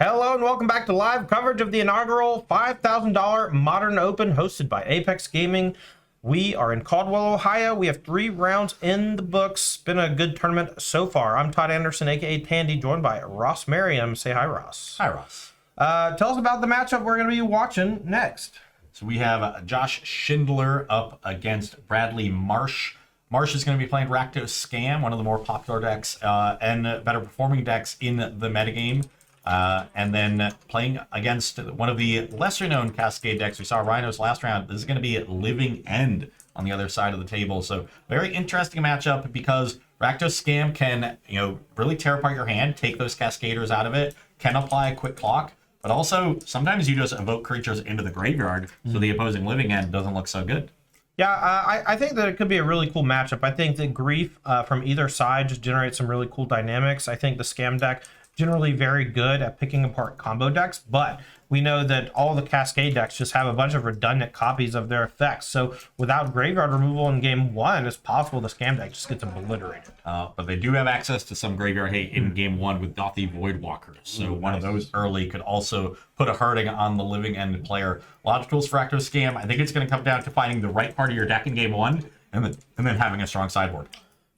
Hello and welcome back to live coverage of the inaugural $5,000 Modern Open hosted by Apex Gaming. We are in Caldwell, Ohio. We have 3 rounds in the books. Been a good tournament so far. I'm Todd Anderson, aka Tandy, joined by Ross Merriam. Say hi, Ross. Hi, Ross. Tell us about the matchup we're going to be watching next. So we have Josh Schindler up against Bradley Marsh. Marsh is going to be playing Rakdos Scam, one of the more popular decks and better performing decks in the metagame. And then playing against one of the lesser known Cascade decks. We saw Rhinos last round. This is going to be Living End on the other side of the table. So very interesting matchup because Rakdos Scam can, really tear apart your hand, take those Cascaders out of it, can apply a quick clock, but also sometimes you just evoke creatures into the graveyard so the opposing Living End doesn't look so good. Yeah, I think that it could be a really cool matchup. I think that Grief from either side just generates some really cool dynamics. I think the Scam deck generally very good at picking apart combo decks, but we know that all the Cascade decks just have a bunch of redundant copies of their effects. So without graveyard removal in game 1, it's possible the Scam deck just gets obliterated. But they do have access to some graveyard hate in game 1 with Dothy Voidwalkers. So one of those early could also put a hurting on the Living End player. A lot of tools for Rakdos Scam. I think it's going to come down to finding the right part of your deck in game 1 and then having a strong sideboard.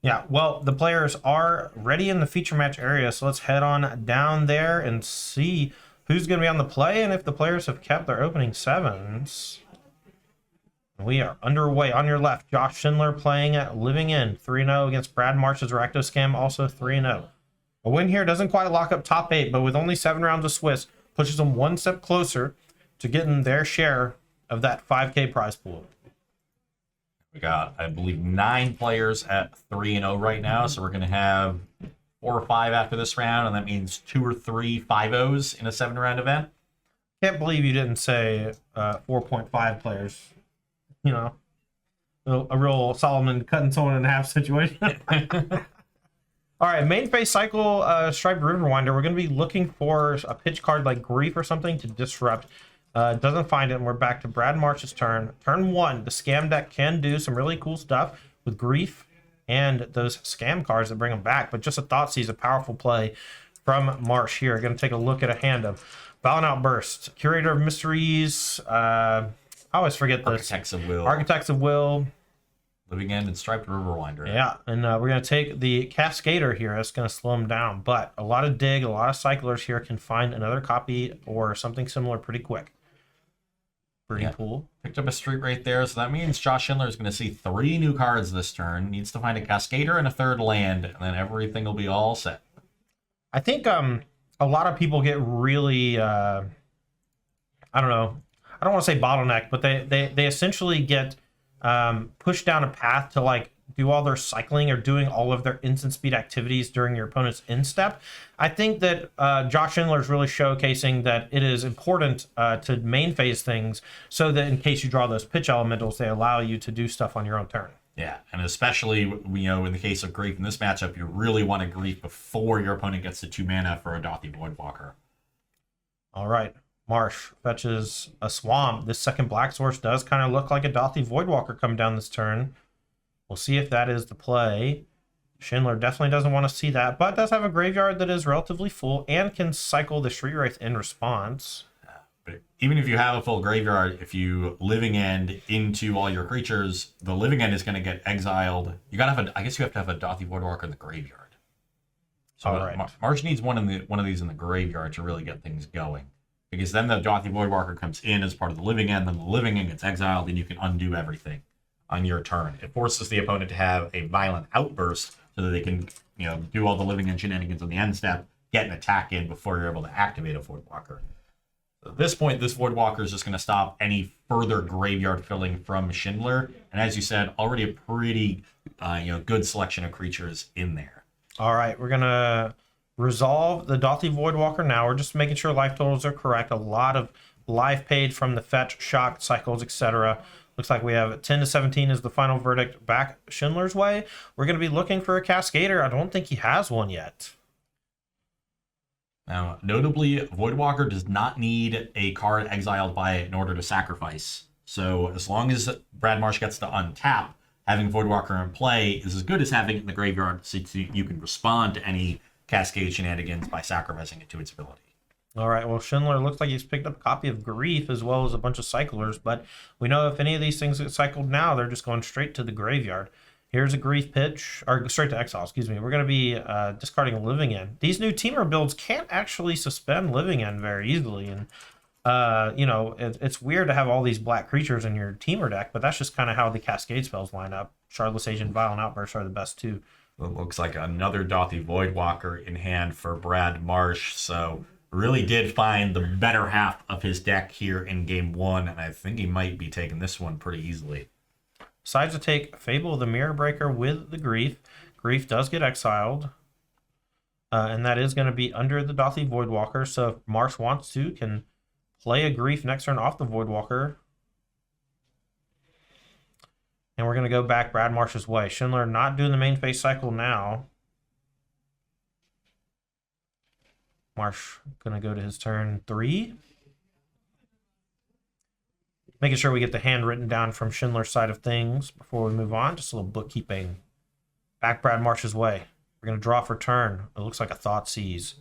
Yeah, well, the players are ready in the feature match area, so let's head on down there and see who's going to be on the play and if the players have kept their opening 7s. We are underway. On your left, Josh Schindler playing at Living End, 3-0 against Brad Marsh's Rakdos Scam, also 3-0. A win here doesn't quite lock up top 8, but with only 7 rounds of Swiss, pushes them one step closer to getting their share of that 5K prize pool. We got, I believe, 9 players at 3-0 right now, so we're going to have 4 or 5 after this round, and that means 2 or 3 5-0s in a 7-round event. Can't believe you didn't say 4.5 players. A real Solomon cutting someone in half situation. All right, main phase cycle, Striped Riverwinder. We're going to be looking for a pitch card like Grief or something to disrupt. Doesn't find it, and we're back to Brad Marsh's turn. Turn 1, the Scam deck can do some really cool stuff with Grief and those Scam cards that bring them back, but just a Thoughtseize, a powerful play from Marsh here. Going to take a look at a hand of Violent Outburst, Curator of Mysteries, I always forget this. Architects of Will. Living End and Striped Riverwinder. Yeah, and we're going to take the Cascader here. That's going to slow him down, but a lot of dig, a lot of cyclers here can find another copy or something similar pretty quick. Pretty cool. Picked up a street right there, so that means Josh Schindler is going to see 3 new cards this turn. Needs to find a Cascader and a 3rd land, and then everything will be all set. I think a lot of people get really, I don't know. I don't want to say bottleneck, but they essentially get pushed down a path to like do all their cycling or doing all of their instant speed activities during your opponent's instep. I think that Josh Schindler is really showcasing that it is important to main phase things so that in case you draw those pitch elementals, they allow you to do stuff on your own turn. Yeah, and especially, in the case of Grief in this matchup, you really want to Grief before your opponent gets to 2 mana for a Dothy Voidwalker. All right. Marsh fetches a Swamp. This second black source does kind of look like a Dothy Voidwalker coming down this turn. We'll see if that is the play. Schindler definitely doesn't want to see that, but does have a graveyard that is relatively full and can cycle the Street Wraith in response. But even if you have a full graveyard, if you Living End into all your creatures, the Living End is going to get exiled. You got to have I guess you have to have a Dothy Voidwalker in the graveyard. So all right. Marsh needs one of these in the graveyard to really get things going. Because then the Dothy Voidwalker comes in as part of the Living End, then the Living End gets exiled, and you can undo everything on your turn. It forces the opponent to have a Violent Outburst so that they can, do all the Living End shenanigans on the end step, get an attack in before you're able to activate a Voidwalker. At this point, this Voidwalker is just going to stop any further graveyard filling from Schindler, and as you said, already a pretty, good selection of creatures in there. All right, we're gonna resolve the Dothy Voidwalker now. We're just making sure life totals are correct. A lot of life paid from the fetch, shock, cycles, etc. Looks like we have 10 to 17 is the final verdict back Schindler's way. We're going to be looking for a Cascader. I don't think he has one yet. Now, notably, Voidwalker does not need a card exiled by it in order to sacrifice. So as long as Brad Marsh gets to untap, having Voidwalker in play is as good as having it in the graveyard so you can respond to any Cascade shenanigans by sacrificing it to its ability. All right, well, Schindler looks like he's picked up a copy of Grief as well as a bunch of cyclers, but we know if any of these things get cycled now, they're just going straight to the graveyard. Here's a Grief pitch, or straight to exile, excuse me. We're going to be discarding Living End. These new teamer builds can't actually suspend Living End very easily, and you know, it's weird to have all these black creatures in your teamer deck, but that's just kind of how the Cascade spells line up. Shardless Agent, Violent Outburst are the best too. It looks like another Dothy Voidwalker in hand for Brad Marsh, so really did find the better half of his deck here in game 1, and I think he might be taking this one pretty easily. Decides to take Fable of the Mirror Breaker with the Grief. Grief does get exiled, and that is going to be under the Dothy Voidwalker, so if Marsh wants to, can play a Grief next turn off the Voidwalker. And we're going to go back Brad Marsh's way. Schindler not doing the main phase cycle now. Marsh going to go to his turn 3. Making sure we get the hand written down from Schindler's side of things before we move on. Just a little bookkeeping. Back Brad Marsh's way. We're going to draw for turn. It looks like a Thoughtseize.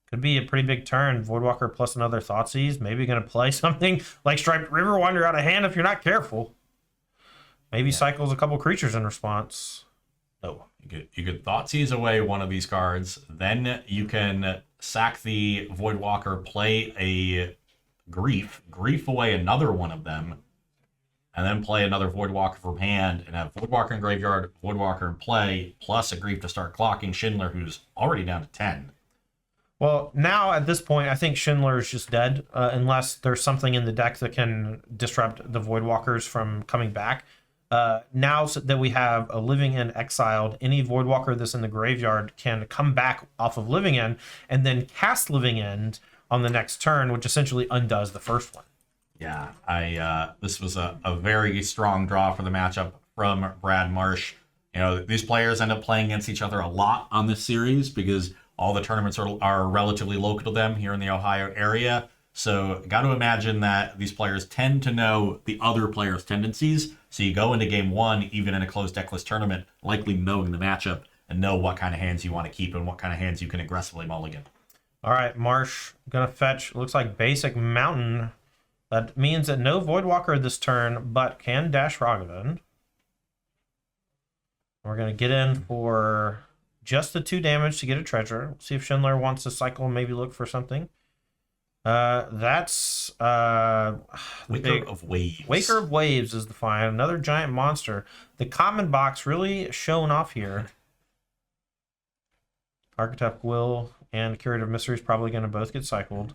Could be a pretty big turn. Voidwalker plus another Thoughtseize. Maybe going to play something like Striped River Wander out of hand if you're not careful. Maybe cycles a couple creatures in response. No. You could Thoughtseize away one of these cards. Then you can sack the Voidwalker, play a Grief away another one of them, and then play another Voidwalker from hand, and have Voidwalker in graveyard, Voidwalker in play, plus a Grief to start clocking Schindler, who's already down to 10. Well, now at this point, I think Schindler is just dead, unless there's something in the deck that can disrupt the Voidwalkers from coming back. Now that we have a Living End exiled, any Voidwalker that's in the graveyard can come back off of Living End and then cast Living End on the next turn, which essentially undoes the first one. Yeah, this was a very strong draw for the matchup from Brad Marsh. You know, these players end up playing against each other a lot on this series because all the tournaments are relatively local to them here in the Ohio area. So got to imagine that these players tend to know the other players' tendencies. So you go into game 1, even in a closed deckless tournament, likely knowing the matchup and know what kind of hands you want to keep and what kind of hands you can aggressively mulligan. All right, Marsh going to fetch, looks like Basic Mountain. That means that no Voidwalker this turn, but can dash Ragavan. We're going to get in for just the 2 damage to get a treasure. See if Schindler wants to cycle and maybe look for something. That's Waker of Waves. Waker of Waves is the find. Another giant monster. The common box really showing off here. Architect Will and Curative Mystery is probably going to both get cycled.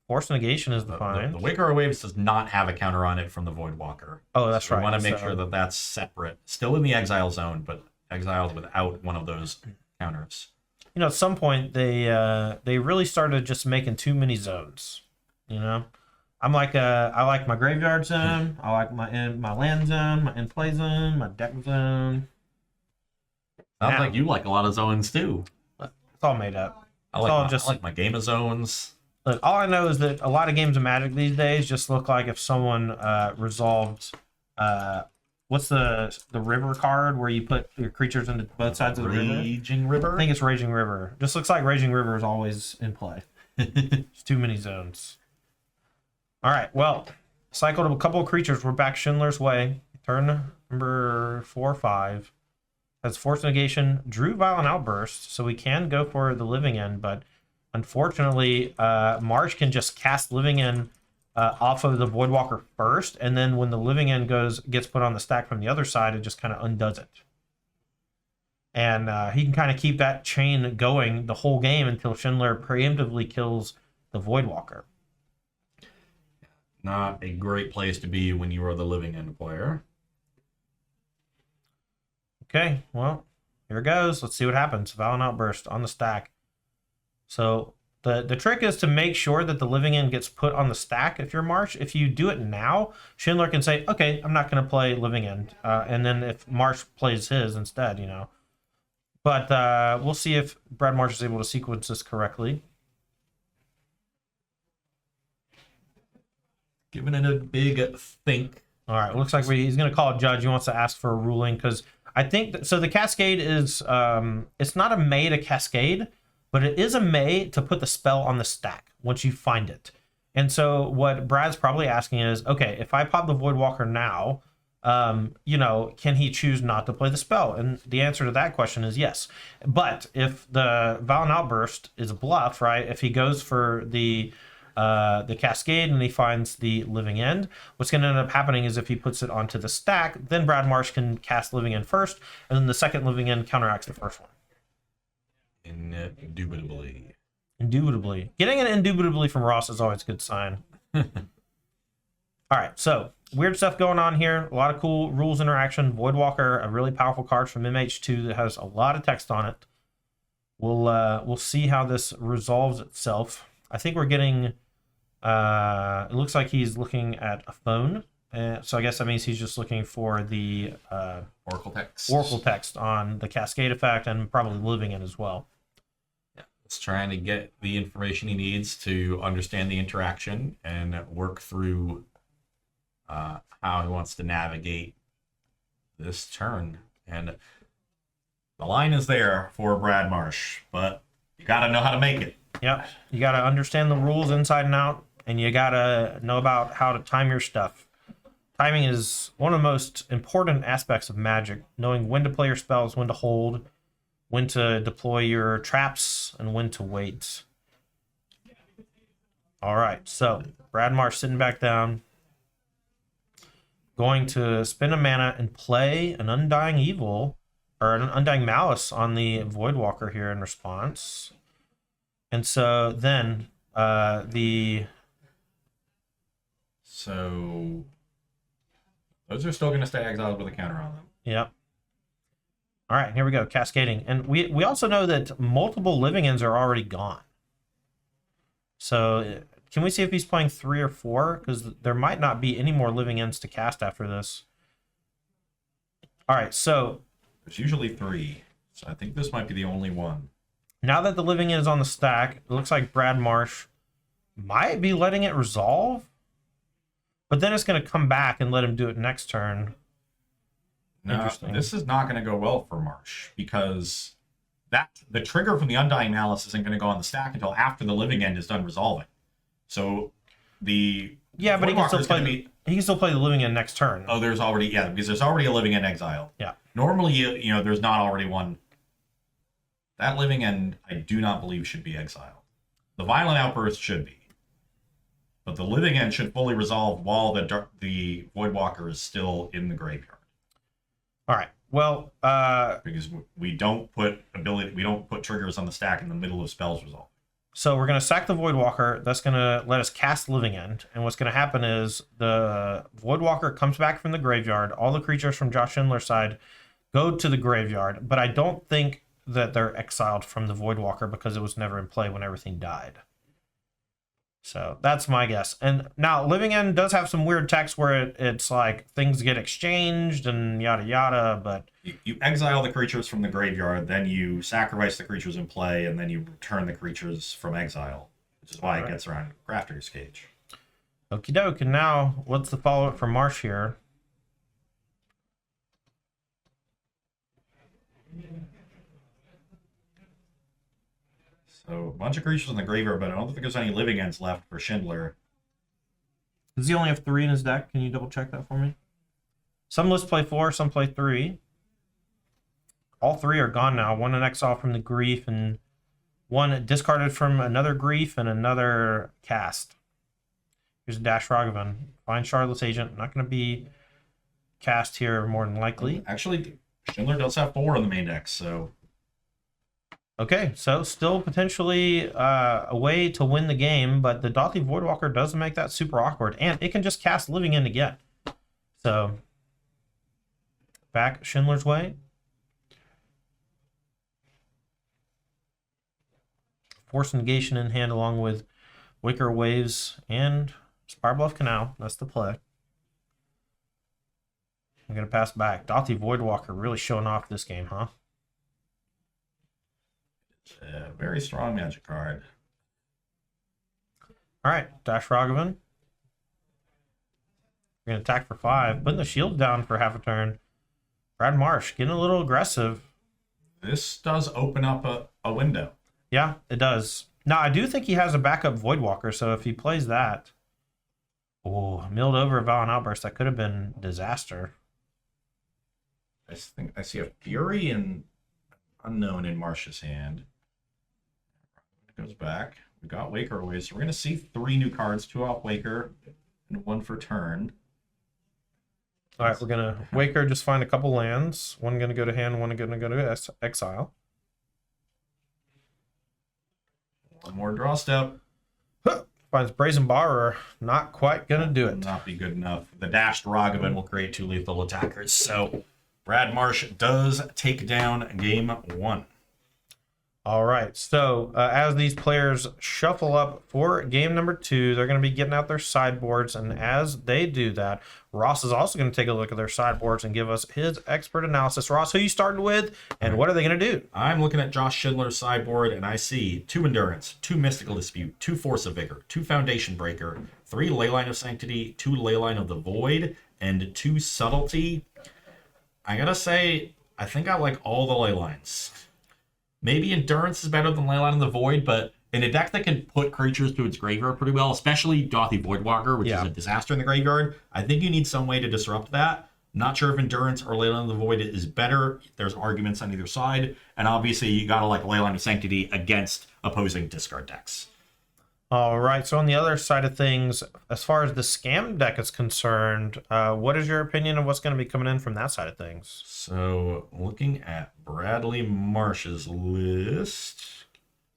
Force Negation is the find. The Waker of Waves does not have a counter on it from the Voidwalker. Oh, that's right. We want to make sure that that's separate. Still in the exile zone, but exiled without one of those counters. You know, at some point they really started just making too many zones. You know, I like my graveyard zone. I like my land zone, my in play zone, my deck zone. Sounds like you like a lot of zones too. It's all made up. I like my game of zones. Look, all I know is that a lot of games of Magic these days just look like if someone resolved what's the river card where you put your creatures into both sides of the river? Raging River? I think it's Raging River. Just looks like Raging River is always in play. It's too many zones. All right, well, cycled a couple of creatures. We're back Schindler's way. Turn number 4 or 5. Has Force Negation, drew Violent Outburst, so we can go for the Living End, but unfortunately, Marsh can just cast Living End off of the Voidwalker first, and then when the Living End gets put on the stack from the other side, it just kind of undoes it. And he can kind of keep that chain going the whole game until Schindler preemptively kills the Voidwalker. Not a great place to be when you are the Living End player. Okay, well, here it goes. Let's see what happens. Violent Outburst on the stack. So the trick is to make sure that the Living End gets put on the stack if you're Marsh. If you do it now, Schindler can say, okay, I'm not going to play Living End. And then if Marsh plays his instead, you know. But we'll see if Brad Marsh is able to sequence this correctly. Giving it a big think. All right, looks like he's going to call a judge. He wants to ask for a ruling because I think so. The Cascade is it's not a made a Cascade. but it is a may to put the spell on the stack once you find it. And so what Brad's probably asking is, okay, if I pop the Voidwalker now, you know, can he choose not to play the spell? And the answer to that question is yes. But if the Violent Outburst is a bluff, right? If he goes for the Cascade and he finds the Living End, what's going to end up happening is if he puts it onto the stack, then Brad Marsh can cast Living End first, and then the second Living End counteracts the first one. Indubitably. Indubitably. Getting an indubitably from Ross is always a good sign. All right, so weird stuff going on here. A lot of cool rules interaction. Voidwalker, a really powerful card from MH2 that has a lot of text on it. We'll see how this resolves itself. I think we're getting... it looks like he's looking at a phone. So I guess that means he's just looking for the Oracle text on the Cascade effect and probably Living End as well. It's trying to get the information he needs to understand the interaction and work through how he wants to navigate this turn. And the line is there for Brad Marsh, but you got to know how to make it. Yep. You got to understand the rules inside and out, and you got to know about how to time your stuff. Timing is one of the most important aspects of Magic, knowing when to play your spells, when to hold, when to deploy your traps, and when to wait. All right, so Brad Marsh sitting back down. Going to spend a mana and play an Undying Evil, or an Undying Malice on the Voidwalker here in response. And so then So those are still going to stay exiled with a counter on them. Yep. All right, here we go, cascading. And we also know that multiple Living Ends are already gone. So can we see if he's playing 3 or 4? Because there might not be any more Living Ends to cast after this. All right, so... There's usually 3, so I think this might be the only one. Now that the Living End is on the stack, it looks like Brad Marsh might be letting it resolve. But then it's going to come back and let him do it next turn. No, this is not going to go well for Marsh, because the trigger from the Undying Malice isn't going to go on the stack until after the Living End is done resolving. So but he can still play. He can still play the Living End next turn. Oh, because there's already a Living End exiled. Yeah. Normally, there's not already one. That Living End, I do not believe should be exiled. The Violent Outburst should be, but the Living End should fully resolve while the Voidwalker is still in the graveyard. All right. Well, because we don't put triggers on the stack in the middle of spells resolve. So we're going to sack the Voidwalker. That's going to let us cast Living End. And what's going to happen is the Voidwalker comes back from the graveyard. All the creatures from Josh Schindler's side go to the graveyard. But I don't think that they're exiled from the Voidwalker because it was never in play when everything died. So that's my guess. And now Living End does have some weird text where it's like things get exchanged and yada yada, but you exile the creatures from the graveyard, then you sacrifice the creatures in play, and then you return the creatures from exile, which is why it gets around Grafter's Cage. Okie doke. And now what's the follow-up from Marsh here? So, a bunch of creatures in the graveyard, but I don't think there's any Living Ends left for Schindler. Does he only have 3 in his deck? Can you double check that for me? Some lists play 4, some play 3. All 3 are gone now. 1 in exile from the Grief, and 1 discarded from another Grief and another cast. Here's Dash Ragavan. Find Charlotte's Agent. Not going to be cast here more than likely. Actually, Schindler does have 4 in the main deck, so... Okay, so still potentially a way to win the game, but the Dauthi Voidwalker does make that super awkward, and it can just cast Living End again. So, back Schindler's way. Force Negation in hand along with Wicker Waves and Spirebluff Canal. That's the play. I'm going to pass back. Dauthi Voidwalker really showing off this game, huh? A very strong Magic card. All right, Dash Ragavan. We're going to attack for 5, putting the shield down for half a turn. Brad Marsh getting a little aggressive. This does open up a window. Yeah, it does. Now, I do think he has a backup Voidwalker, so if he plays that, oh, milled over Valen Outburst, that could have been disaster. I think I see a Fury and Unknown in Marsh's hand. It goes back. We got Waker away, so we're going to see 3 new cards, 2 off Waker and 1 for turn. All right, we're going to Waker, just find a couple lands. One going to go to hand, one going to go to exile. One more draw step. Finds Brazen Borrower, not quite going to do Will it. not be good enough. The dashed Ragavan will create 2 lethal attackers. So Brad Marsh does take down game 1. All right, so as these players shuffle up for game number 2, they're going to be getting out their sideboards, and as they do that, Ross is also going to take a look at their sideboards and give us his expert analysis. Ross, who you starting with, and what are they going to do? I'm looking at Josh Schindler's sideboard, and I see 2 Endurance, 2 Mystical Dispute, 2 Force of Vigor, 2 Foundation Breaker, 3 Leyline of Sanctity, 2 Leyline of the Void, and 2 Subtlety. I gotta say, I think I like all the Leylines. Maybe Endurance is better than Leyline of the Void, but in a deck that can put creatures to its graveyard pretty well, especially Dothy Voidwalker, which is a disaster in the graveyard, I think you need some way to disrupt that. Not sure if Endurance or Leyline of the Void is better. There's arguments on either side, and obviously you gotta like Leyline of Sanctity against opposing discard decks. All right, so on the other side of things, as far as the scam deck is concerned, what is your opinion of what's going to be coming in from that side of things? So, looking at Bradley Marsh's list,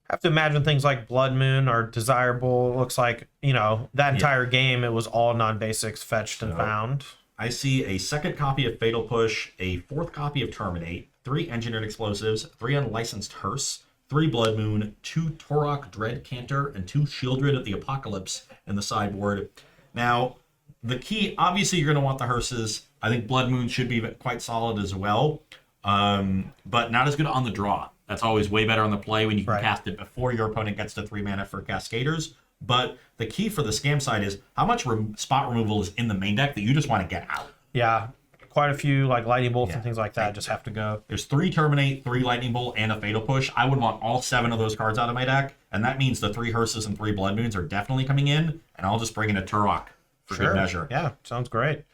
I have to imagine things like Blood Moon are desirable. It looks like, that entire game, it was all non-basics fetched and found. I see a 2nd copy of Fatal Push, a 4th copy of Terminate, 3 Engineered Explosives, 3 Unlicensed Hearse, 3 Blood Moon, 2 Torok Dread Cantor, and 2 Shieldred of the Apocalypse in the sideboard. Now, the key, obviously you're going to want the Hearses. I think Blood Moon should be quite solid as well, but not as good on the draw. That's always way better on the play when you can cast it before your opponent gets to 3 mana for Cascaders. But the key for the scam side is how much spot removal is in the main deck that you just want to get out. Yeah, quite a few like Lightning Bolts and things like that just have to go. There's 3 Terminate, 3 Lightning Bolt, and a Fatal Push. I would want all 7 of those cards out of my deck, and that means the 3 Hearses and 3 Blood Moons are definitely coming in, and I'll just bring in a Turok for good measure. Yeah, sounds great.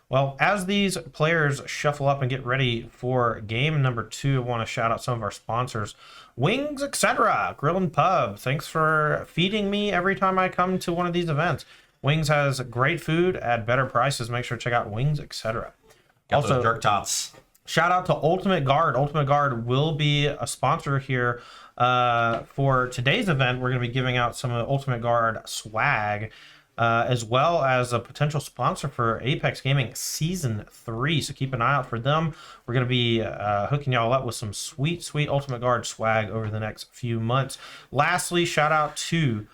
Well, as these players shuffle up and get ready for game number 2, I want to shout out some of our sponsors. Wings, etc. Grill and Pub. Thanks for feeding me every time I come to one of these events. Wings has great food at better prices. Make sure to check out Wings, etc. Also, Jerk Tots. Shout out to Ultimate Guard. Ultimate Guard will be a sponsor here for today's event. We're going to be giving out some Ultimate Guard swag, as well as a potential sponsor for Apex Gaming Season 3. So keep an eye out for them. We're going to be hooking y'all up with some sweet, sweet Ultimate Guard swag over the next few months. Lastly, shout out to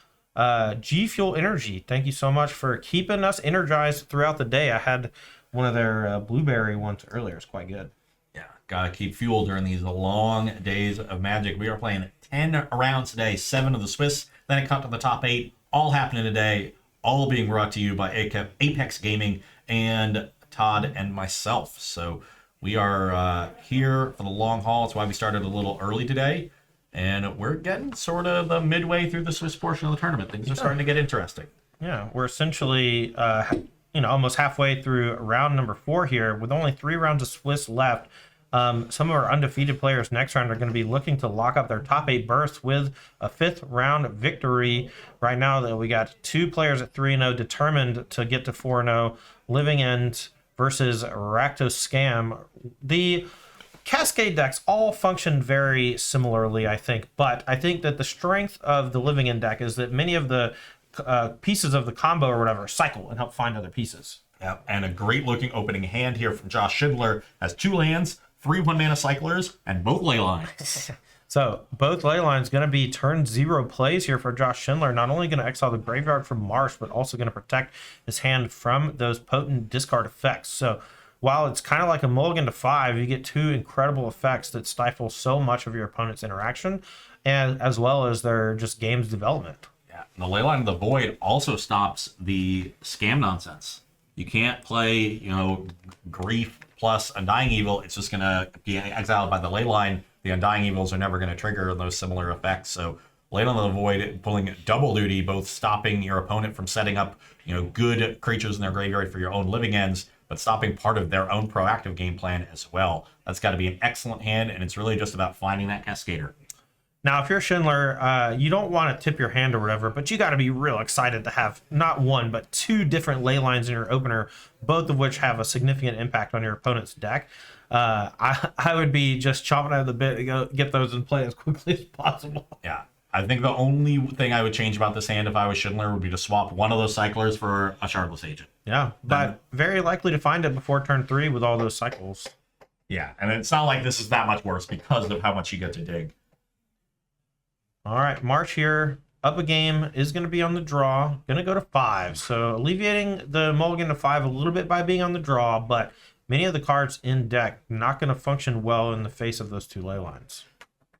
G Fuel Energy. Thank you so much for keeping us energized throughout the day. I had one of their blueberry ones earlier. It's quite good. Yeah, gotta keep fuel during these long days of Magic. We are playing 10 rounds today, 7 of the Swiss, then it cut to the top 8, all happening today, all being brought to you by Apex Gaming and Todd and myself. So we are here for the long haul. That's why we started a little early today. And we're getting sort of the midway through the Swiss portion of the tournament. Things are starting to get interesting. Yeah, we're essentially almost halfway through round number 4 here, with only 3 rounds of Swiss left. Some of our undefeated players next round are going to be looking to lock up their top 8 berths with a 5th round victory. Right now, though, we got 2 players at 3-0 determined to get to 4-0. Living End versus Rakdos Scam. The Cascade decks all function very similarly, I think, but I think that the strength of the Living End deck is that many of the pieces of the combo or whatever cycle and help find other pieces. Yeah, and a great looking opening hand here from Josh Schindler has 2 lands, 3 1-mana cyclers, and both ley lines. So both ley lines going to be turn 0 plays here for Josh Schindler. Not only going to exile the graveyard from Marsh, but also going to protect his hand from those potent discard effects. So while it's kind of like a mulligan to 5, you get 2 incredible effects that stifle so much of your opponent's interaction, and as well as their just game's development. Yeah, and the Leyline of the Void also stops the scam nonsense. You can't play, Grief plus Undying Evil. It's just going to be exiled by the Leyline the Undying Evils are never going to trigger those similar effects. So Leyline of the Void pulling double duty, both stopping your opponent from setting up, good creatures in their graveyard for your own living ends, but stopping part of their own proactive game plan as well. That's got to be an excellent hand, and it's really just about finding that Cascader. Now, if you're Schindler, you don't want to tip your hand or whatever, but you got to be real excited to have not one, but 2 different ley lines in your opener, both of which have a significant impact on your opponent's deck. I would be just chomping at the bit to go get those in play as quickly as possible. Yeah. I think the only thing I would change about this hand if I was Schindler would be to swap one of those cyclers for a Shardless Agent. Yeah, but very likely to find it before turn 3 with all those cycles. Yeah, and it's not like this is that much worse because of how much you get to dig. All right, Marsh here, up a game, is going to be on the draw. Going to go to 5, so alleviating the mulligan to 5 a little bit by being on the draw, but many of the cards in deck not going to function well in the face of those 2 ley lines.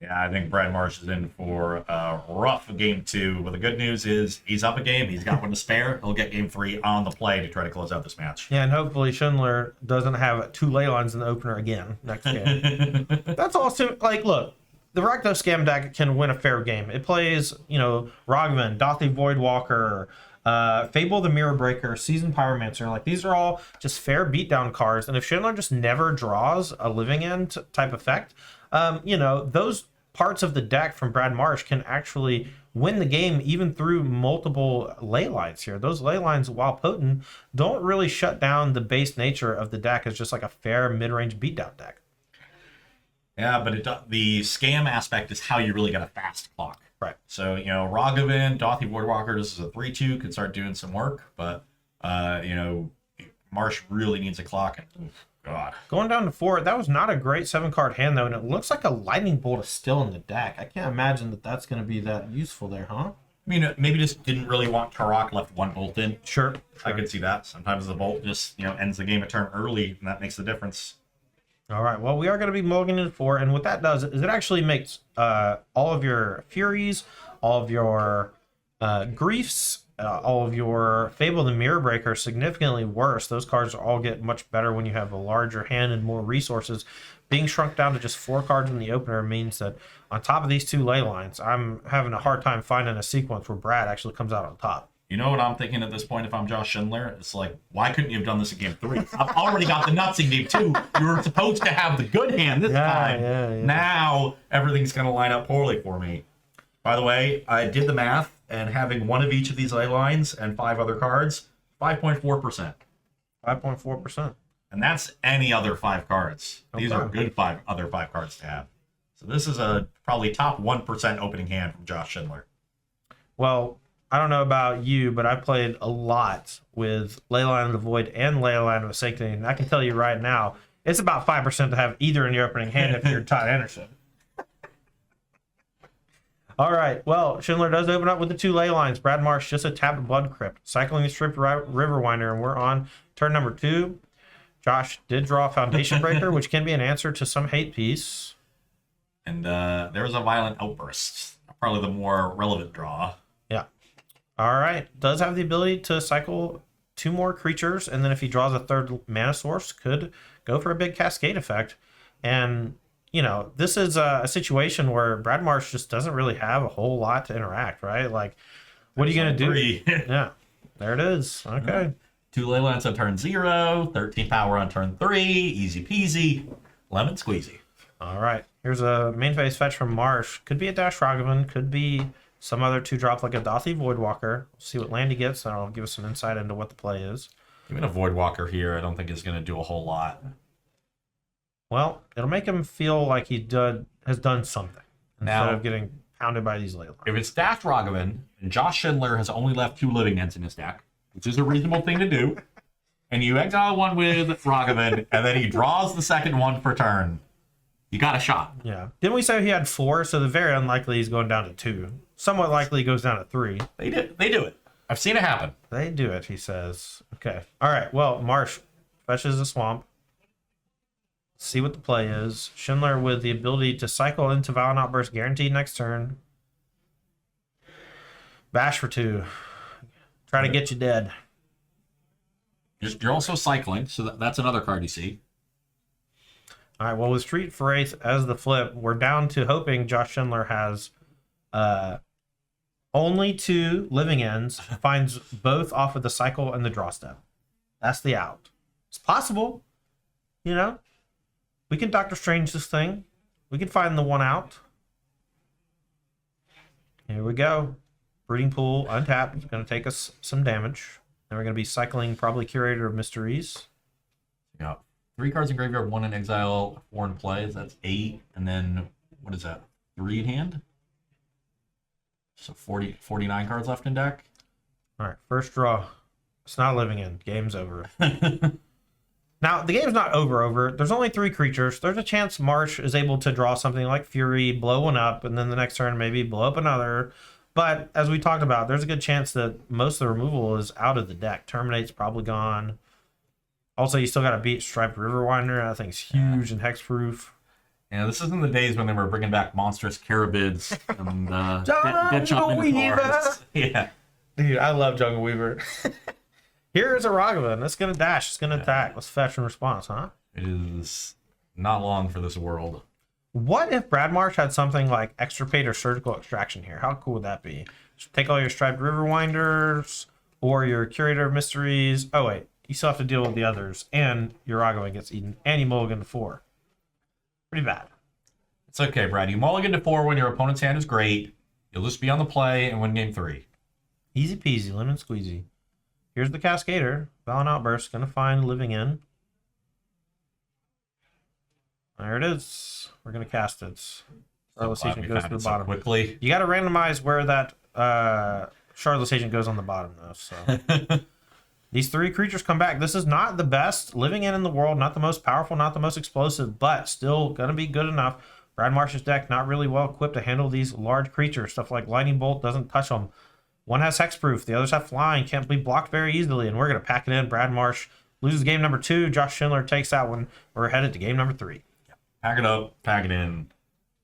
Yeah, I think Brad Marsh is in for a rough game 2. But the good news is he's up a game. He's got one to spare. He'll get game 3 on the play to try to close out this match. Yeah, and hopefully Schindler doesn't have 2 ley lines in the opener again next game. That's also, look, the Rakdos Scam deck can win a fair game. It plays, Rogman, Dothy Voidwalker, Fable the Mirror Breaker, Seasoned Pyromancer. These are all just fair beatdown cards. And if Schindler just never draws a living end type effect, those parts of the deck from Brad Marsh can actually win the game even through multiple ley lines here. Those ley lines, while potent, don't really shut down the base nature of the deck as just like a fair mid-range beatdown deck. Yeah, but the scam aspect is how you really get a fast clock. Right. So, Rogovan, Dothy Voidwalker, this is a 3-2, could start doing some work, but, Marsh really needs a clock. And, God. Going down to 4, that was not a great 7-card hand, though, and it looks like a Lightning Bolt is still in the deck. I can't imagine that that's going to be that useful there, huh? I mean, maybe just didn't really want Karok, left 1 bolt in. Sure. I could see that. Sometimes the bolt just, ends the game a turn early, and that makes the difference. All right, well, we are going to be mulliganing to 4, and what that does is it actually makes all of your Furies, all of your Griefs, all of your Fable the Mirror Breaker significantly worse. Those cards all get much better when you have a larger hand and more resources. Being shrunk down to just 4 cards in the opener means that on top of these 2 ley lines, I'm having a hard time finding a sequence where Brad actually comes out on top. You know what I'm thinking at this point if I'm Josh Schindler? It's like, why couldn't you have done this in game 3? I've already got the nuts in game 2. You were supposed to have the good hand this time. Yeah. Now everything's going to line up poorly for me. By the way, I did the math, and having one of each of these ley lines and 5 other cards, 5.4%. 5.4%. And that's any other 5 cards. These Okay. are good other 5 cards to have. So this is a probably top 1% opening hand from Josh Schindler. Well, I don't know about you, but I played a lot with Leyline of the Void and Leyline of Sanctity, and I can tell you right now, it's about 5% to have either in your opening hand if you're Todd Anderson. All right, well, Schindler does open up with the 2 ley lines. Brad Marsh just a tapped Blood Crypt, cycling the Stripped Riverwinder, and we're on turn number 2. Josh did draw Foundation Breaker, which can be an answer to some hate piece. And there was a Violent Outburst, probably the more relevant draw. Yeah. All right, does have the ability to cycle 2 more creatures, and then if he draws a 3rd mana source, could go for a big Cascade effect. And this is a situation where Brad Marsh just doesn't really have a whole lot to interact, right? What are you going to do? Yeah, there it is. Okay. 2 ley lines on turn 0, 13 power on turn 3, easy peasy, lemon squeezy. All right, here's a main phase fetch from Marsh. Could be a Dash Ragavan, could be some other 2-drop like a Dothy Voidwalker. See what land he gets, and I'll give us some insight into what the play is. Even a Voidwalker here, I don't think is going to do a whole lot. Well, it'll make him feel like he has done something Now, instead of getting pounded by these ley lines. If it's Dash Ragavan, and Josh Schindler has only left 2 living ends in his deck, which is a reasonable thing to do, and you exile one with Ragavan, and then he draws the second one for turn, you got a shot. Yeah. Didn't we say he had 4? So the very unlikely he's going down to 2. Somewhat likely he goes down to 3. They do it. I've seen it happen. They do it, he says. Okay. All right. Well, Marsh fetches a swamp. See what the play is. Schindler with the ability to cycle into Violent Outburst guaranteed next turn. Bash for 2. Try to get you dead. You're also cycling, so that's another card you see. All right, well, with Street for Wraith as the flip, we're down to hoping Josh Schindler has only 2 living ends, finds both off of the cycle and the draw step. That's the out. It's possible, you know. We can Doctor Strange this thing. We can find the one out. Here we go. Breeding Pool, untapped. It's going to take us some damage. Then we're going to be cycling probably Curator of Mysteries. Yeah. 3 cards in graveyard, 1 in exile, 4 in play. That's 8. And then, what is that? 3 in hand? So 49 cards left in deck. All right, first draw. It's not living in. Game's over. Now, the game's not over. There's only 3 creatures. There's a chance Marsh is able to draw something like Fury, blow one up, and then the next turn maybe blow up another. But as we talked about, there's a good chance that most of the removal is out of the deck. Terminate's probably gone. Also, you still got to beat Striped Riverwinder. That thing's huge and hexproof. Yeah, this isn't the days when they were bringing back monstrous Carabids and Jungle Weaver! Yeah. Dude, I love Jungle Weaver. Here's a Ragavan. It's going to dash. It's going to attack. Let's fetch and response, huh? It is not long for this world. What if Brad Marsh had something like Extirpate or Surgical Extraction here? How cool would that be? Just take all your Striped Riverwinders or your Curator of Mysteries. Oh, wait. You still have to deal with the others. And your Ragavan gets eaten. And you mulligan to 4. Pretty bad. It's okay, Brad. You mulligan to 4 when your opponent's hand is great. You'll just be on the play and win game 3. Easy peasy, lemon squeezy. Here's the Cascader. Valen Outburst. Going to find living in. There it is. We're going to cast it. Shardless Agent goes to the bottom. Quickly. You got to randomize where that Shardless Agent goes on the bottom, though. So these 3 creatures come back. This is not the best living in the world. Not the most powerful, not the most explosive, but still going to be good enough. Brad Marsh's deck not really well equipped to handle these large creatures. Stuff like Lightning Bolt doesn't touch them. One has hexproof. The others have flying. Can't be blocked very easily. And we're going to pack it in. Brad Marsh loses game number 2. Josh Schindler takes that one. We're headed to game number 3. Pack it up. Pack it in.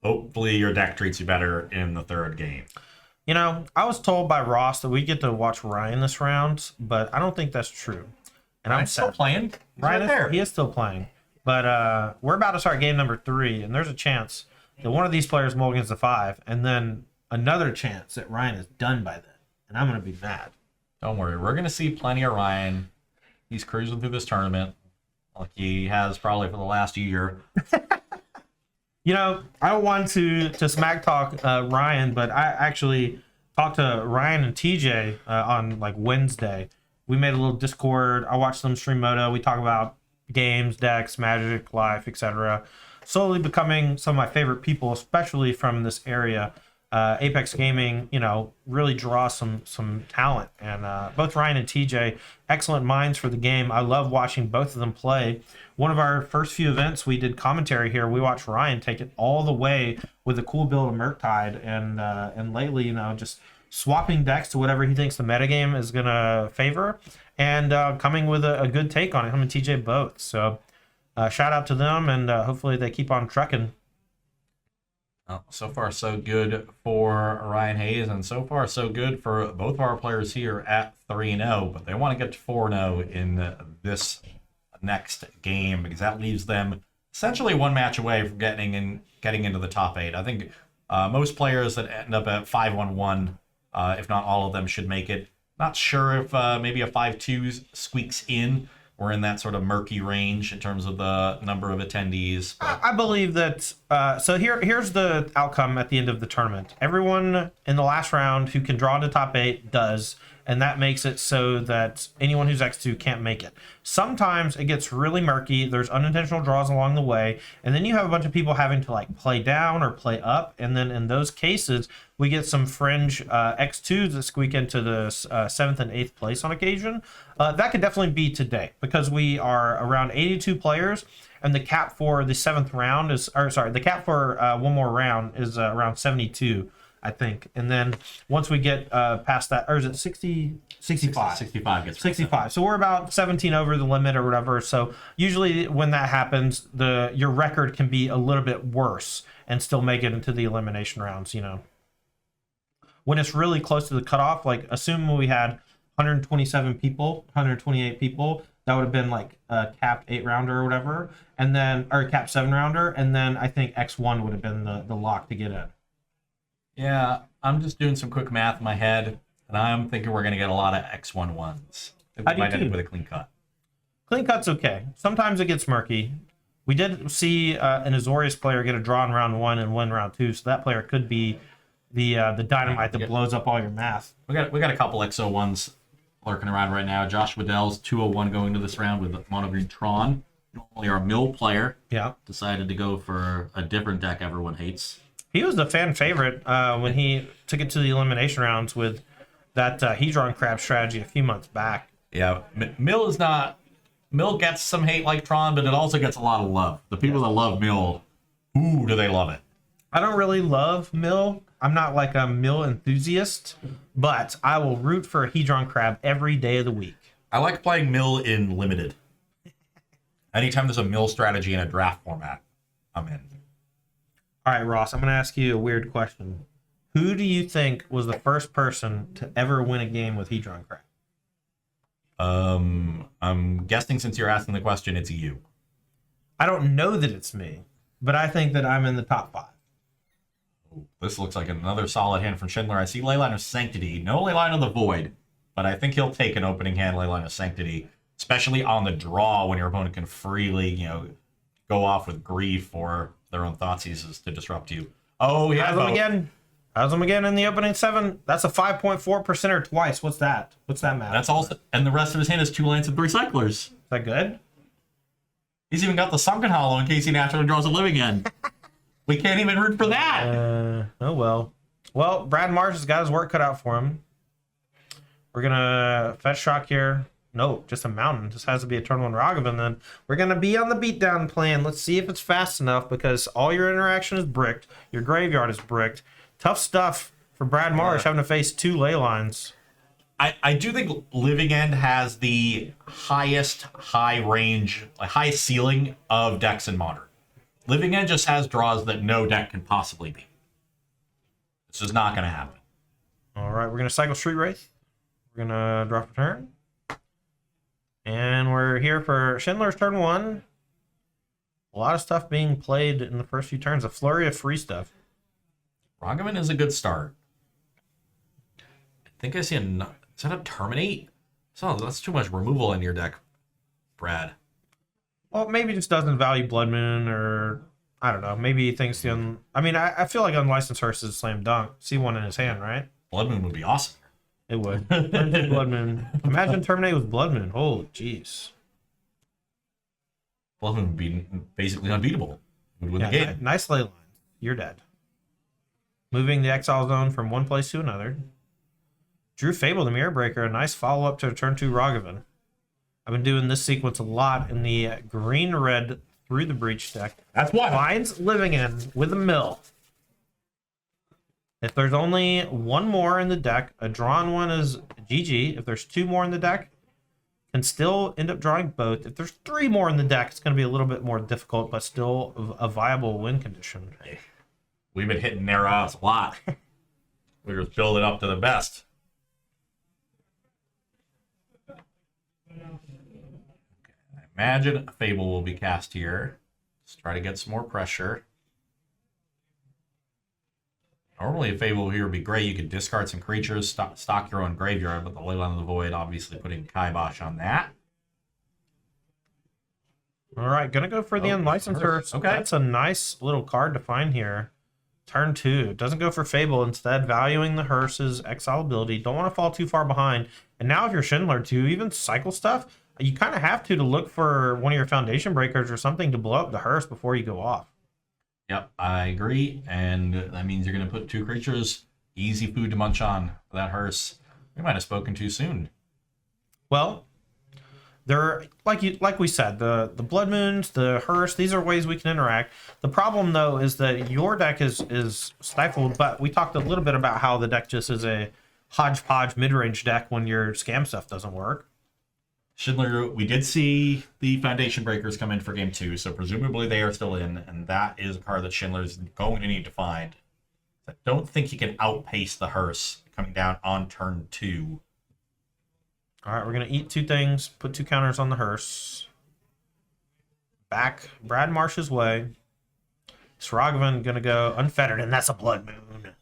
Hopefully your deck treats you better in the 3rd game. You know, I was told by Ross that we get to watch Ryan this round, but I don't think that's true. And I'm still playing. Ryan right there. He is still playing. But we're about to start game number 3, and there's a chance that one of these players mulligans to 5, and then another chance that Ryan is done by then. And I'm going to be mad. Don't worry. We're going to see plenty of Ryan. He's cruising through this tournament like he has probably for the last year. You know, I don't want to smack talk Ryan, but I actually talked to Ryan and TJ on like Wednesday. We made a little Discord. I watched them stream Moto. We talk about games, decks, Magic, life, etc. Slowly becoming some of my favorite people, especially from this area. Apex Gaming, you know, really draws some talent, and both Ryan and TJ, excellent minds for the game. I love watching both of them play. One of our first few events, we did commentary here. We watched Ryan take it all the way with a cool build of Murktide, and lately, you know, just swapping decks to whatever he thinks the metagame is gonna favor, and coming with a good take on it. Him and TJ both. So shout out to them, and hopefully they keep on trucking. Well, so far, so good for Ryan Hayes, and so far, so good for both of our players here at 3-0, but they want to get to 4-0 in this next game, because that leaves them essentially one match away from getting into the top 8. I think most players that end up at 5-1-1, if not all of them, should make it. Not sure if maybe a 5-2 squeaks in. We're in that sort of murky range in terms of the number of attendees. But I believe that. So here's the outcome at the end of the tournament. Everyone in the last round who can draw into top 8 does, and that makes it so that anyone who's X2 can't make it. Sometimes it gets really murky. There's unintentional draws along the way, and then you have a bunch of people having to like play down or play up, and then in those cases, we get some fringe X2s that squeak into the 7th and 8th place on occasion. That could definitely be today, because we are around 82 players, and the cap for the 7th round is, or sorry, the cap for one more round is around 72, I think. And then once we get past that, or is it 60, 65? 65 gets 65. So we're about 17 over the limit or whatever. So usually when that happens, your record can be a little bit worse and still make it into the elimination rounds, you know. When it's really close to the cutoff, like assume we had 127 people, 128 people, That would have been like a capped 8-rounder or whatever, and then or capped 7-rounder, and then I think X1 would have been the lock to get in. Yeah, I'm just doing some quick math in my head, and I'm thinking we're going to get a lot of X11s. I think we might end up with a clean cut. Clean cut's okay. Sometimes it gets murky. We did see an Azorius player get a draw in round 1 and win round 2, so that player could be the dynamite that blows up all your math. We got a couple X01s lurking around right now. Josh Waddell's 201 going into this round with Mono Green Tron. Normally our mill player. Yeah. Decided to go for a different deck everyone hates. He was the fan favorite when he took it to the elimination rounds with that Hedron Crab strategy a few months back. Yeah, Mill is not... Mill gets some hate like Tron, but it also gets a lot of love. The people that love Mill, ooh, do they love it. I don't really love Mill. I'm not like a Mill enthusiast, but I will root for a Hedron Crab every day of the week. I like playing Mill in Limited. Anytime there's a Mill strategy in a draft format, I'm in. All right, Ross, I'm going to ask you a weird question. Who do you think was the first person to ever win a game with Hedron Crab? I'm guessing since you're asking the question, it's you. I don't know that it's me, but I think that I'm in the top 5. Ooh, this looks like another solid hand from Schindler. I see Leyline of Sanctity. No Leyline of the Void, but I think he'll take an opening hand Leyline of Sanctity, especially on the draw when your opponent can freely, go off with grief or their own Thoughtseize to disrupt you. Oh, yeah. How's them again in the opening 7? That's a 5.4%er twice. What's that? What's that matter? That's also, and the rest of his hand is 2 lands and 3 cyclers. Is that good? He's even got the Sunken Hollow in case he naturally draws a living end. We can't even root for that. Oh well. Well, Brad Marsh has got his work cut out for him. We're gonna fetch shock here. No, just a mountain. Just has to be a turn 1 Ragavan. Then we're gonna be on the beatdown plan. Let's see if it's fast enough because all your interaction is bricked. Your graveyard is bricked. Tough stuff for Brad Marsh having to face 2 ley lines. I do think Living End has the highest highest ceiling of decks in Modern. Living End just has draws that no deck can possibly beat. This is not going to happen. All right, we're going to cycle Street Wraith. We're going to drop a turn. And we're here for Schindler's turn 1. A lot of stuff being played in the first few turns. A flurry of free stuff. Ragavan is a good start. I think I see is that a Terminate? So that's too much removal in your deck, Brad. Well, maybe just doesn't value Blood Moon, or I don't know. Maybe he thinks I feel like Unlicensed Hearse is a slam dunk. See one in his hand, right? Blood Moon would be awesome. It would. Blood Moon. Imagine Terminate with Blood Moon. Holy jeez. Blood Moon would be basically unbeatable. Would win the game. Nice ley line. You're dead. Moving the exile zone from one place to another. Drew Fable, the Mirror Breaker, a nice follow-up to turn 2 Ragavan. I've been doing this sequence a lot in the green-red Through the Breach deck. That's why. Finds Living End with a mill. If there's only 1 more in the deck, a drawn one is GG. If there's 2 more in the deck, can still end up drawing both. If there's 3 more in the deck, it's going to be a little bit more difficult, but still a viable win condition. We've been hitting their ass a lot. We're just building up to the best. I imagine a Fable will be cast here. Let's try to get some more pressure. Normally a Fable here would be great. You could discard some creatures, stock your own graveyard, but the Leyline of the Void obviously putting kibosh on that. All right, gonna go for the Unlicensed Hearse. Okay. That's a nice little card to find here. Turn 2. Doesn't go for Fable. Instead, valuing the Hearse's exile ability. Don't want to fall too far behind. And now if you're Schindler too, even cycle stuff, you kind of have to look for one of your Foundation Breakers or something to blow up the Hearse before you go off. Yep, I agree. And that means you're going to put 2 creatures. Easy food to munch on for that Hearse. We might have spoken too soon. Well, there, like we said, the Blood Moons, the Hearse, these are ways we can interact. The problem, though, is that your deck is stifled, but we talked a little bit about how the deck just is a hodgepodge mid-range deck when your scam stuff doesn't work. Schindler, we did see the Foundation Breakers come in for game 2, so presumably they are still in, and that is a card that Schindler is going to need to find. I don't think he can outpace the Hearse coming down on turn 2. All right, we're going to eat 2 things, put 2 counters on the hearse. Back Brad Marsh's way. Sragavan going to go unfettered, and that's a Blood Moon.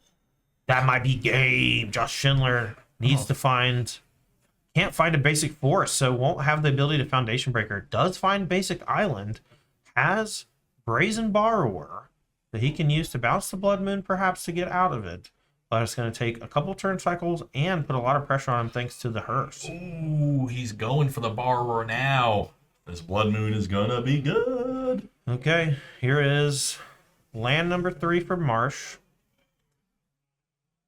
That might be game. Josh Schindler needs to find... Can't find a basic forest, so won't have the ability to Foundation Breaker. Does find basic island. Has Brazen Borrower that he can use to bounce the Blood Moon, perhaps, to get out of it. But it's going to take a couple turn cycles and put a lot of pressure on him thanks to the hearse. Ooh, he's going for the Borrower now. This Blood Moon is going to be good. Okay, here is land number 3 for Marsh.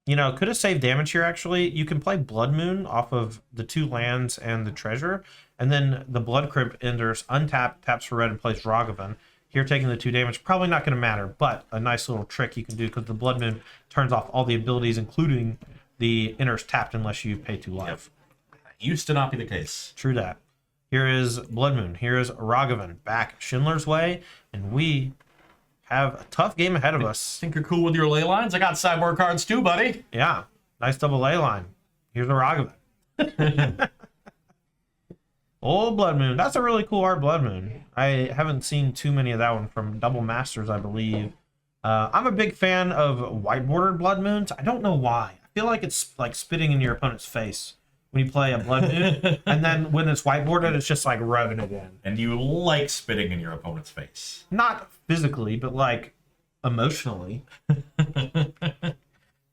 You know, could have saved damage here, actually. You can play Blood Moon off of the 2 lands and the treasure, and then the Blood Crypt enters untapped, taps for red, and plays Ragavan. Here, taking the 2 damage, probably not going to matter, but a nice little trick you can do because the Blood Moon turns off all the abilities, including the enters tapped unless you pay 2 life. Yep. That used to not be the case. True that. Here is Blood Moon. Here is Ragavan back Schindler's way, and we have a tough game ahead of us. Think you're cool with your ley lines? I got sideboard cards too, buddy. Yeah, nice double ley line. Here's a Ragavan. Old Blood Moon. That's a really cool art Blood Moon. I haven't seen too many of that one from Double Masters, I believe. I'm a big fan of white bordered Blood Moons. I don't know why. I feel like it's like spitting in your opponent's face when you play a Blood Moon. And then when it's white bordered, it's just like rubbing it in. And you like spitting in your opponent's face. Not physically, but like emotionally.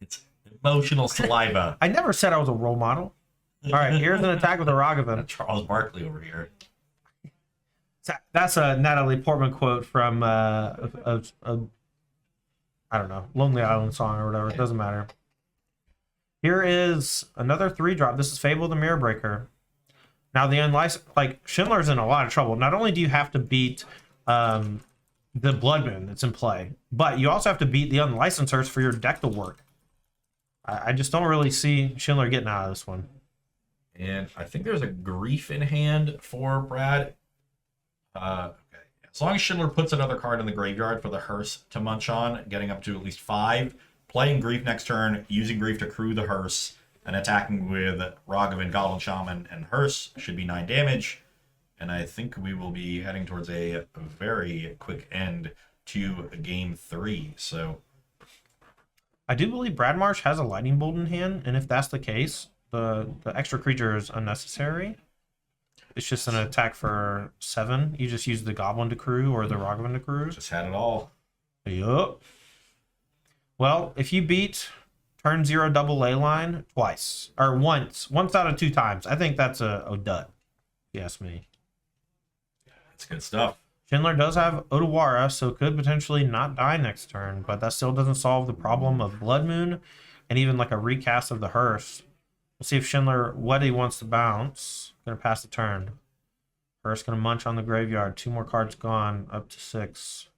It's emotional saliva. I never said I was a role model. All right, here's an attack with a Ragavan. Charles Barkley over here. That's a Natalie Portman quote from I don't know, Lonely Island song or whatever. It doesn't matter. Here is another 3-drop. This is Fable the Mirror Breaker. Now the unlicensed, like Schindler's in a lot of trouble. Not only do you have to beat the Blood Moon that's in play, but you also have to beat the unlicensors for your deck to work. I just don't really see Schindler getting out of this one. And I think there's a Grief in hand for Brad. Okay. As long as Schindler puts another card in the graveyard for the hearse to munch on, getting up to at least 5, playing Grief next turn, using Grief to crew the hearse, and attacking with Ragavan, Goblin Shaman, and hearse should be 9 damage. And I think we will be heading towards a very quick end to game 3. So I do believe Brad Marsh has a Lightning Bolt in hand, and if that's the case, the extra creature is unnecessary. It's just an attack for 7. You just use the Goblin to crew or the Ragavan to crew. just had it all. Yup. Well, if you beat turn 0 double ley line twice, or once out of 2 times, I think that's a dud. If you ask me. That's good stuff. Schindler does have Otawara, so could potentially not die next turn, but that still doesn't solve the problem of Blood Moon and even like a recast of the hearse. We'll see if Schindler, what he wants to bounce. Gonna pass the turn. Hearse gonna munch on the graveyard. 2 more cards gone, up to 6.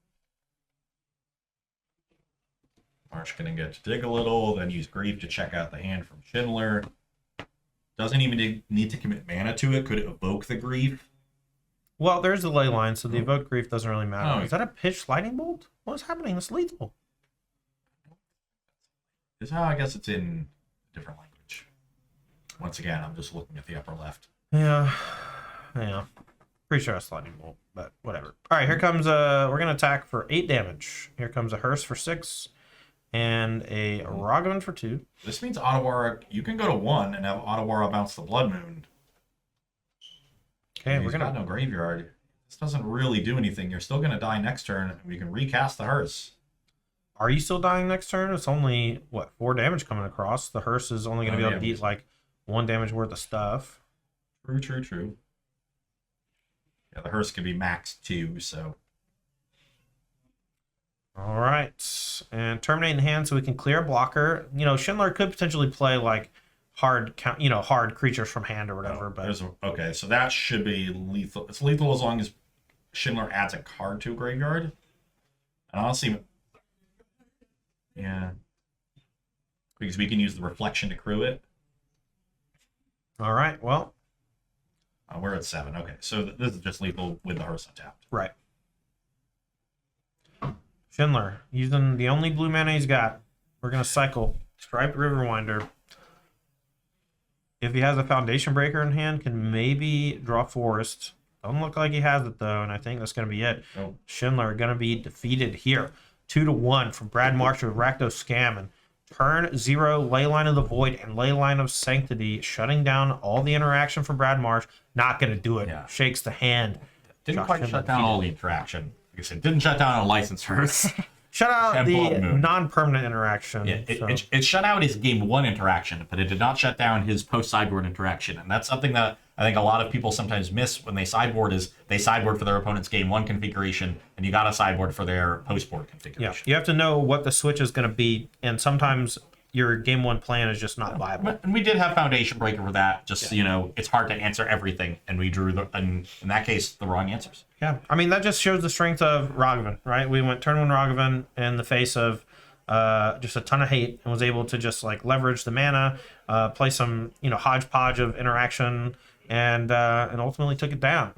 Marsh gonna get to dig a little, then use Grief to check out the hand from Schindler. Doesn't even need to commit mana to it. Could it evoke the Grief? Well, there's the ley line, so the evoke Grief doesn't really matter. Oh. Is that a pitch lightning bolt? What's happening? It's lethal. I guess it's in a different language. Once again, I'm just looking at the upper left. Yeah. Pretty sure it's lightning bolt, but whatever. All right, here comes we're gonna attack for 8 damage. Here comes a hearse for 6, and a Ragavan for 2. This means Otawara, you can go to 1 and have Otawara bounce the Blood Moon. Okay, He's got no graveyard. This doesn't really do anything. You're still gonna die next turn, and we can recast the hearse. Are you still dying next turn? It's only, what, 4 damage coming across. The hearse is only going to be able to beat, like, 1 damage worth of stuff. True. Yeah, the hearse can be max 2, so... All right. And terminate in hand so we can clear a blocker. You know, Schindler could potentially play, like, hard creatures from hand or whatever. But okay, so that should be lethal. It's lethal as long as Schindler adds a card to a graveyard. And honestly... Yeah. Because we can use the reflection to crew it. All right, well. We're at 7. Okay, so this is just lethal with the hearse untapped. Right. Schindler, using the only blue mana he's got. We're going to cycle Striped Riverwinder. if he has a Foundation Breaker in hand, can maybe draw Forest. Doesn't look like he has it though, and I think that's going to be it. Nope. Schindler going to be defeated here. 2-1 from Brad Marsh with Rakdos Scam. And turn 0, Leyline of the Void and Leyline of Sanctity, shutting down all the interaction from Brad Marsh. Not going to do it. Yeah. Shakes the hand. Didn't Josh quite Schindler shut down all the interaction. Like I said, didn't shut down on licensors. Shut out And the Blood Moon. non-permanent interaction. Yeah, so. it shut out his game 1 interaction, but it did not shut down his post-sideboard interaction. And that's something that I think a lot of people sometimes miss when they sideboard is they sideboard for their opponent's game 1 configuration, and you got to sideboard for their post-board Yeah, configuration. you have to know what the switch is going to be, and sometimes your game 1 plan is just not viable. And we did have Foundation Breaker for that. Just, it's hard to answer everything, and we drew, in that case, the wrong answers. Yeah, I mean, that just shows the strength of Ragavan, right? We went turn 1 Ragavan in the face of just a ton of hate and was able to just like leverage the mana, play some hodgepodge of interaction, and ultimately took it down.